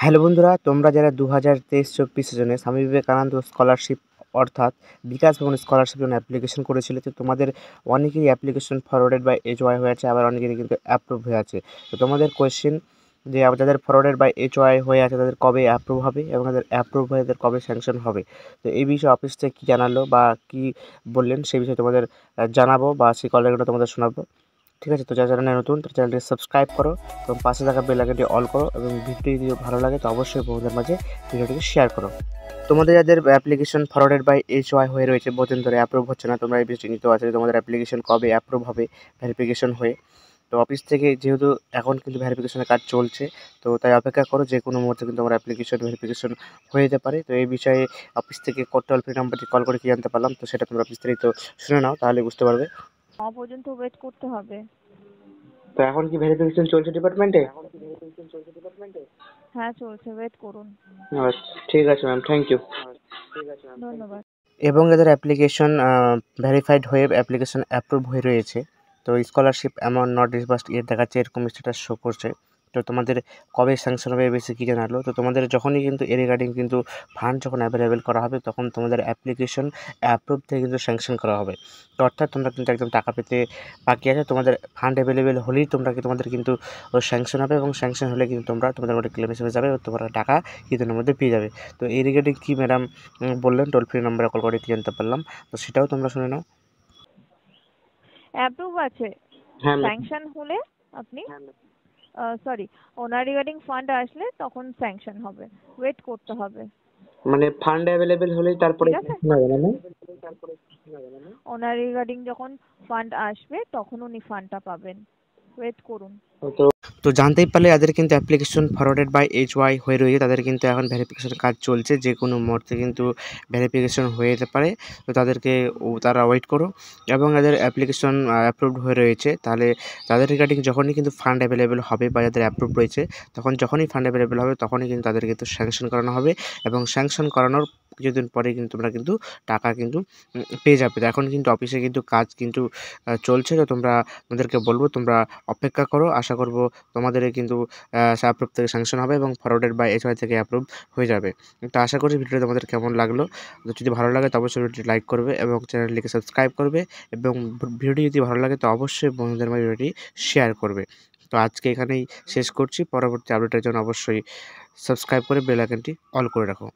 Hello বন্ধুরা, তোমরা যারা 2023-24 সেশনে স্বামী বিবেকানন্দ স্কলারশিপ অর্থাৎ বিকাশ ভবন স্কলারশিপের জন্য অ্যাপ্লিকেশন করেছিলে, তো তোমাদের অনেকেরই অ্যাপ্লিকেশন ফরওয়ার্ডেড বাই HY হয়ে আছে, আবার অনেকেরই কিন্তু অ্যাপ্রুভ হয়ে আছে। তো তোমাদের কোয়েশ্চেন যে যাদের ফরওয়ার্ডেড বাই HY হয়ে আছে তাদের কবে অ্যাপ্রুভ হবে এবং তাদের অ্যাপ্রুভ হয়ে তাদের কবে স্যাংশন হবে। তো এই বিষয়ে অফিস থেকে কী জানালো বা কী বললেন সেই বিষয়ে তোমাদের জানাবো বা সেই কল রেকর্ডটা তোমাদের শোনাবো। ঠিক আছে, তো যারা চ্যানেলে নতুন তার চ্যানেলটি সাবস্ক্রাইব করো এবং পাশে থাকা বেল আইকনটি অল করো এবং ভিডিওটি যদি ভালো লাগে তো অবশ্যই বন্ধুদের মাঝে ভিডিওটিকে শেয়ার করো। তোমাদের যাদের অ্যাপ্লিকেশন ফরওয়ার্ডেড বাই HY হয়ে রয়েছে, বহুদিন ধরে অ্যাপ্রুভ হচ্ছে না, তোমরা এই বিষয়টি নিতে আছে তোমাদের অ্যাপ্লিকেশন কবে অ্যাপ্রুভ হবে ভেরিফিকেশন হয়ে। তো অফিস থেকে যেহেতু এখন কিন্তু ভেরিফিকেশনের কাজ চলছে, তো তাই অপেক্ষা করো, যে কোনো মুহূর্তে কিন্তু আমার অ্যাপ্লিকেশন ভেরিফিকেশন হয়ে যেতে পারে। তো এই বিষয়ে অফিস থেকে টোল ফ্রি নাম্বারটি কল করে কি জানতে পারলাম, তো সেটা তোমরা বিস্তারিত শুনে নাও, তাহলে বুঝতে পারবে। পর্যন্ত ওয়েট করতে হবে। তো এখন কি ভেরিফিকেশন চলছে ডিপার্টমেন্টে? হ্যাঁ চলছে, ওয়েট করুন। আচ্ছা, ঠিক আছে ম্যাম, থ্যাংক ইউ। ধন্যবাদ। এবং যাদের অ্যাপ্লিকেশন ভেরিফাইড হয়ে অ্যাপ্লিকেশন অ্যাপ্রুভ হয়ে রয়েছে, তো স্কলারশিপ অ্যামাউন্ট নট ডিসবার্সড ইয়ে দেখাচ্ছে, এরকম স্ট্যাটাস শো করছে। তো তোমাদের কবে স্যাংশন হবে এই বিষয়ে কী জানালো, তো তোমাদের যখনই কিন্তু এ রিগার্ডিং কিন্তু ফান্ড যখন অ্যাভেলেবেল করা হবে তখন তোমাদের অ্যাপ্লিকেশন অ্যাপ্রুভ থেকে কিন্তু স্যাংশন করা হবে। তো অর্থাৎ তোমরা কিন্তু একদম টাকা পেতে বাকি আছে, তোমাদের ফান্ড অ্যাভেলেবেল হলেই তোমাদের কিন্তু স্যাংশন হবে এবং স্যাংশন হলে কিন্তু তোমাদের মধ্যে ক্লেম হিসেবে যাবে এবং তোমরা টাকা কিছুদিনের মধ্যে পেয়ে যাবে। তো এই রিগার্ডিং কী ম্যাডাম বললেন, টোল ফ্রি নাম্বারে কল করে কি জানতে পারলাম, তো সেটাও তোমরা শুনে নাও। অ্যাপ্রুভ আছে, হ্যাঁ ম্যাম। স্যাংশন হলে আপনি সরি ওনার রিগার্ডিং ফান্ড আসলে তখন স্যাংশন হবে, ওয়েট করতে হবে। মানে ফান্ড অ্যাভেলেবেল হলেই তারপরে ঠিক আছে, হবে না ম্যাম? ওনার রিগার্ডিং যখন ফান্ড আসবে তখন উনি ফান্ডটা পাবেন, ওয়েট করুন। তো তো জানতেই পারলে যাদের কিন্তু অ্যাপ্লিকেশন ফরওয়ার্ডেড বাই HY হয়ে রয়েছে তাদের কিন্তু এখন ভেরিফিকেশনের কাজ চলছে, যে কোনো মুহূর্তে কিন্তু ভেরিফিকেশন হয়ে যেতে পারে। তো তারা ওয়েট করো। এবং যাদের অ্যাপ্লিকেশন অ্যাপ্রুভড হয়ে রয়েছে তাহলে তাদের রিগার্ডিং যখনই কিন্তু ফান্ড অ্যাভেলেবেল হবে বা যাদের অ্যাপ্রুভ রয়েছে তখন যখনই ফান্ড অ্যাভেলেবেল হবে তখনই কিন্তু তাদের কিন্তু স্যাংশন করানো হবে এবং স্যাংশন করানোর কিছুদিন পরে কিন্তু তোমরা কিন্তু টাকা কিন্তু পেয়ে যাবে। তো এখন কিন্তু অফিসে কিন্তু কাজ কিন্তু চলছে, তো তোমাদেরকে বলবো তোমরা অপেক্ষা করো। আশা করব তোমাদের কিন্তু অ্যাপ্রুভ থেকে স্যাংশন হবে এবং ফরওয়ার্ডেড বাই HY থেকে অ্যাপ্রুভ হয়ে যাবে। তো আশা করি ভিডিওটা তোমাদের কেমন লাগলো। তো যদি ভালো লাগে তো অবশ্যই ভিডিওটি লাইক করবে এবং চ্যানেলটিকে সাবস্ক্রাইব করবে এবং ভিডিওটি যদি ভালো লাগে তো অবশ্যই বন্ধুদের মাঝে ভিডিওটি শেয়ার করবে। তো আজকে এখানেই শেষ করছি। পরবর্তী আপডেটের জন্য অবশ্যই সাবস্ক্রাইব করে বেল আইকনটি অল করে রাখো।